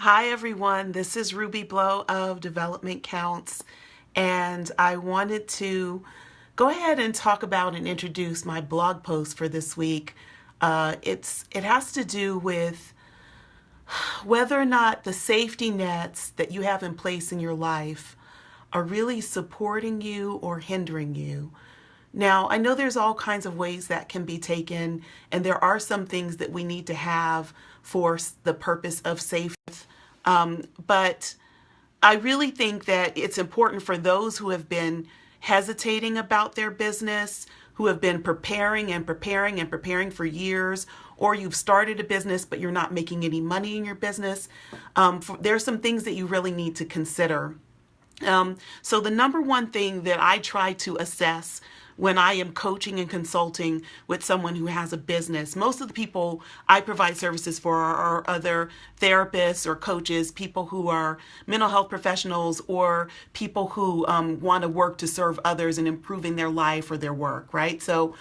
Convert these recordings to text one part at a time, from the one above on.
Hi everyone, this is Ruby Blow of Development Counts, and I wanted to go ahead and talk about and introduce my blog post for this week. It has to do with whether or not the safety nets that you have in place in your life are really supporting you or hindering you. Now, I know there's all kinds of ways that can be taken, and there are some things that we need to have for the purpose of safety. But I really think that it's important for those who have been hesitating about their business, who have been preparing and preparing and preparing for years, or you've started a business but you're not making any money in your business. There's some things that you really need to consider. So the number one thing that I try to assess when I am coaching and consulting with someone who has a business, most of the people I provide services for are other therapists or coaches, people who are mental health professionals, or people who want to work to serve others and improving their life or their work, right? So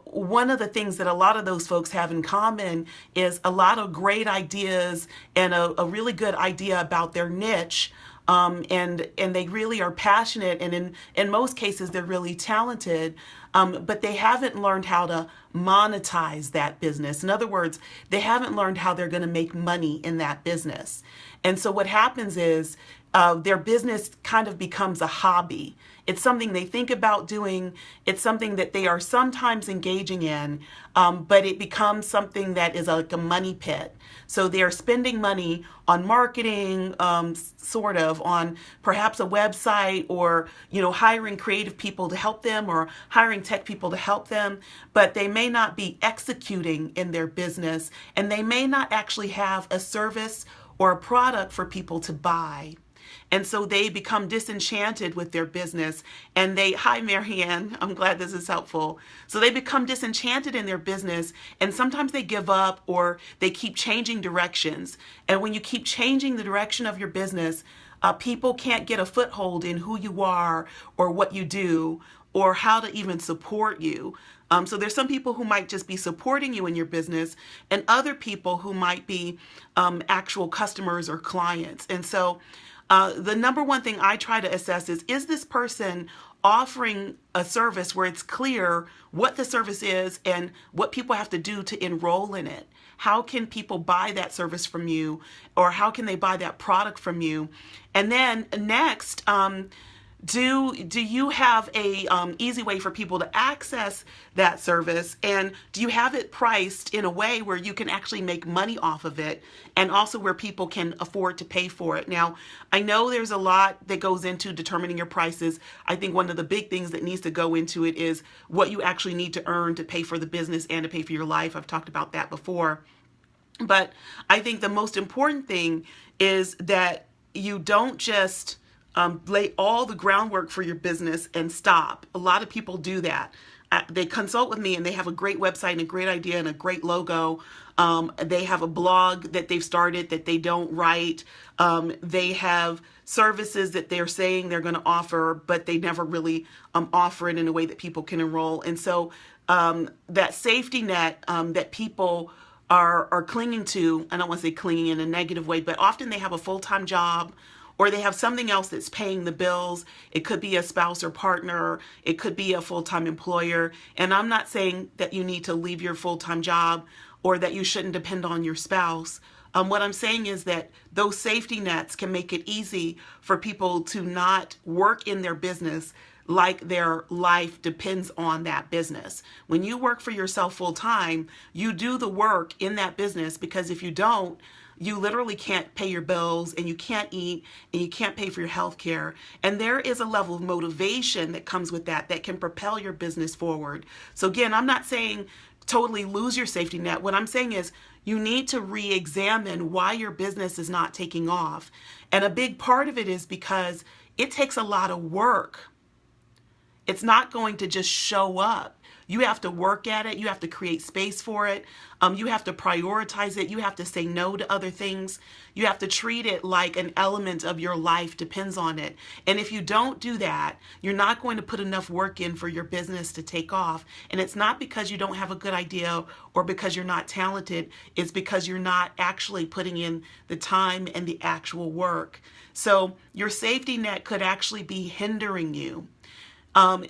one of the things that a lot of those folks have in common is a lot of great ideas and a really good idea about their niche. And they really are passionate, and in most cases they're really talented, but they haven't learned how to monetize that business. In other words, they haven't learned how they're going to make money in that business. And so what happens is their business kind of becomes a hobby. It's something they think about doing. It's something that they are sometimes engaging in, but it becomes something that is like a money pit. So they are spending money on marketing, sort of on perhaps a website, or hiring creative people to help them, or hiring tech people to help them, but they may not be executing in their business, and they may not actually have a service or a product for people to buy. And so they become disenchanted with their business, and hi Marianne, I'm glad this is helpful. So they become disenchanted in their business, and sometimes they give up, or they keep changing directions. And when you keep changing the direction of your business, people can't get a foothold in who you are or what you do or how to even support you. So there's some people who might just be supporting you in your business, and other people who might be actual customers or clients. And so the number one thing I try to assess is this person offering a service where it's clear what the service is and what people have to do to enroll in it? How can people buy that service from you, or how can they buy that product from you? And then next, do you have a easy way for people to access that service, and do you have it priced in a way where you can actually make money off of it, and also where people can afford to pay for it? Now, I know there's a lot that goes into determining your prices. I think one of the big things that needs to go into it is what you actually need to earn to pay for the business and to pay for your life. I've talked about that before. But I think the most important thing is that you don't just lay all the groundwork for your business and stop. A lot of people do that. They consult with me and they have a great website and a great idea and a great logo. They have a blog that they've started that they don't write. They have services that they're saying they're going to offer, but they never really offer it in a way that people can enroll. And so that safety net that people are clinging to, I don't want to say clinging in a negative way, but often they have a full-time job, or they have something else that's paying the bills. It could be a spouse or partner. It could be a full-time employer. And I'm not saying that you need to leave your full-time job or that you shouldn't depend on your spouse. What I'm saying is that those safety nets can make it easy for people to not work in their business like their life depends on that business. When you work for yourself full-time, you do the work in that business, because if you don't, you literally can't pay your bills, and you can't eat, and you can't pay for your health care. And there is a level of motivation that comes with that can propel your business forward. So again, I'm not saying totally lose your safety net. What I'm saying is you need to re-examine why your business is not taking off. And a big part of it is because it takes a lot of work. It's not going to just show up. You have to work at it. You have to create space for it. You have to prioritize it. You have to say no to other things. You have to treat it like an element of your life depends on it. And if you don't do that, you're not going to put enough work in for your business to take off. And it's not because you don't have a good idea or because you're not talented. It's because you're not actually putting in the time and the actual work. So your safety net could actually be hindering you.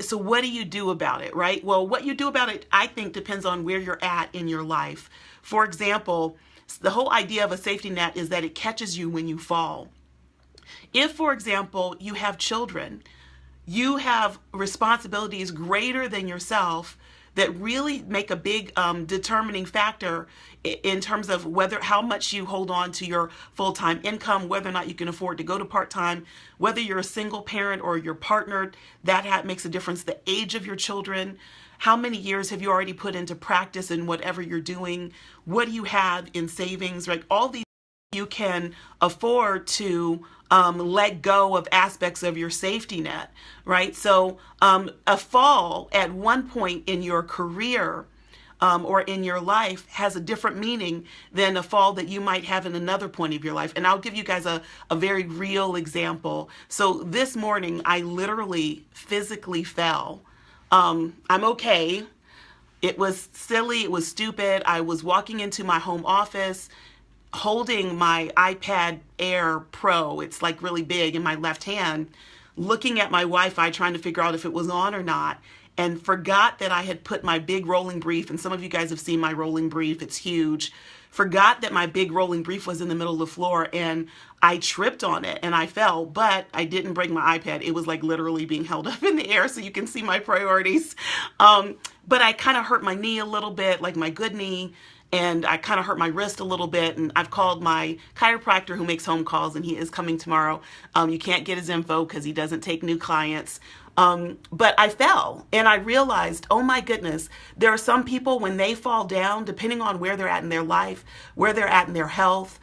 So what do you do about it, right? Well, what you do about it, I think, depends on where you're at in your life. For example, the whole idea of a safety net is that it catches you when you fall. If, for example, you have children, you have responsibilities greater than yourself that really make a big determining factor in terms of how much you hold on to your full-time income, whether or not you can afford to go to part-time, whether you're a single parent or you're partnered, that makes a difference. The age of your children, how many years have you already put into practice in whatever you're doing, what do you have in savings, right? All these you can afford to let go of aspects of your safety net, right? So a fall at one point in your career or in your life has a different meaning than a fall that you might have in another point of your life. And I'll give you guys a very real example. So this morning, I literally physically fell. I'm okay. It was silly. It was stupid. I was walking into my home office holding my iPad Air Pro, it's like really big, in my left hand, looking at my Wi-Fi, trying to figure out if it was on or not, and forgot that I had put my big rolling brief, and some of you guys have seen my rolling brief, it's huge, forgot that my big rolling brief was in the middle of the floor, and I tripped on it, and I fell, but I didn't break my iPad. It was like literally being held up in the air, so you can see my priorities. But I kind of hurt my knee a little bit, like my good knee, and I kind of hurt my wrist a little bit, and I've called my chiropractor who makes home calls, and he is coming tomorrow. You can't get his info because he doesn't take new clients. But I fell, and I realized, oh my goodness, there are some people when they fall down, depending on where they're at in their life, where they're at in their health,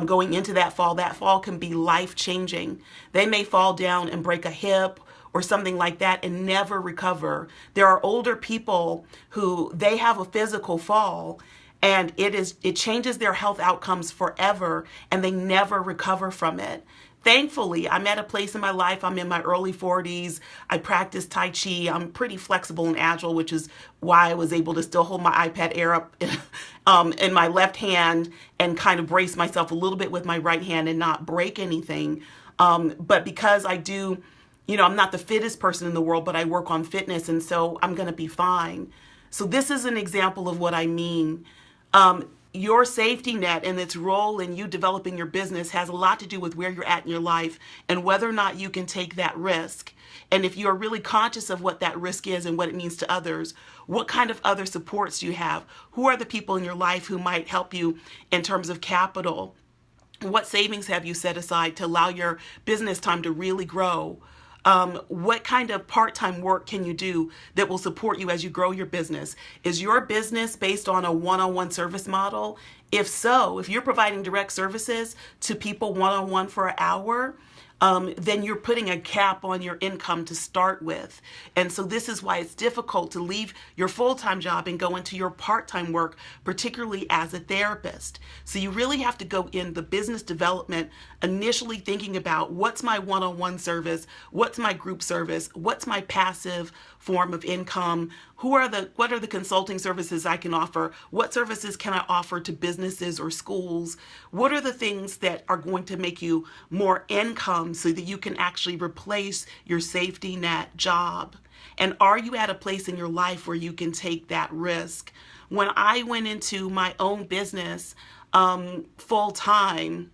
going into that fall can be life-changing. They may fall down and break a hip or something like that and never recover. There are older people who they have a physical fall, and it changes their health outcomes forever, and they never recover from it. Thankfully, I'm at a place in my life, I'm in my early 40s, I practice Tai Chi, I'm pretty flexible and agile, which is why I was able to still hold my iPad Air up in my left hand and kind of brace myself a little bit with my right hand and not break anything. But because I do, I'm not the fittest person in the world, but I work on fitness, and so I'm gonna be fine. So this is an example of what I mean. Your safety net and its role in you developing your business has a lot to do with where you're at in your life and whether or not you can take that risk. And if you're really conscious of what that risk is and what it means to others, what kind of other supports do you have? Who are the people in your life who might help you in terms of capital? What savings have you set aside to allow your business time to really grow? What kind of part-time work can you do that will support you as you grow your business? Is your business based on a one-on-one service model? If so, if you're providing direct services to people one-on-one for an hour, then you're putting a cap on your income to start with. And so this is why it's difficult to leave your full-time job and go into your part-time work, particularly as a therapist. So you really have to go in the business development initially thinking about what's my one-on-one service, what's my group service, what's my passive form of income, what are the consulting services I can offer, what services can I offer to businesses or schools, what are the things that are going to make you more income so that you can actually replace your safety net job. And are you at a place in your life where you can take that risk? When I went into my own business full-time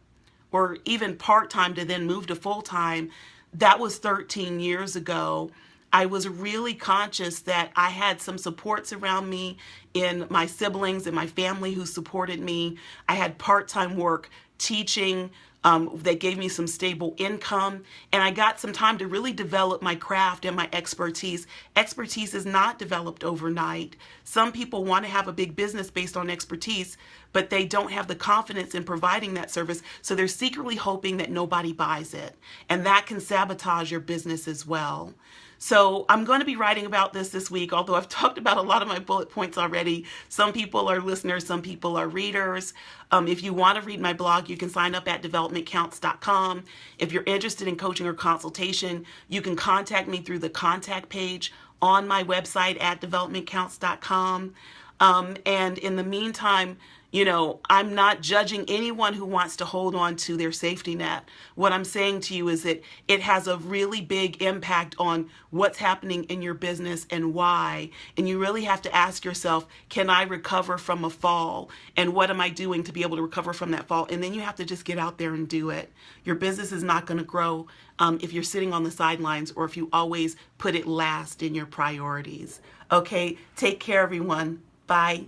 or even part-time to then move to full-time, that was 13 years ago. I was really conscious that I had some supports around me in my siblings and my family who supported me. I had part-time work teaching that gave me some stable income, and I got some time to really develop my craft and my expertise. Expertise is not developed overnight. Some people want to have a big business based on expertise, but they don't have the confidence in providing that service, so they're secretly hoping that nobody buys it, and that can sabotage your business as well. So I'm going to be writing about this week, although I've talked about a lot of my bullet points already. Some people are listeners, some people are readers. If you want to read my blog, you can sign up at developmentcounts.com. If you're interested in coaching or consultation, you can contact me through the contact page on my website at developmentcounts.com. And in the meantime, I'm not judging anyone who wants to hold on to their safety net. What I'm saying to you is that it has a really big impact on what's happening in your business and why. And you really have to ask yourself, can I recover from a fall? And what am I doing to be able to recover from that fall? And then you have to just get out there and do it. Your business is not going to grow if you're sitting on the sidelines or if you always put it last in your priorities. Okay, take care, everyone. Bye.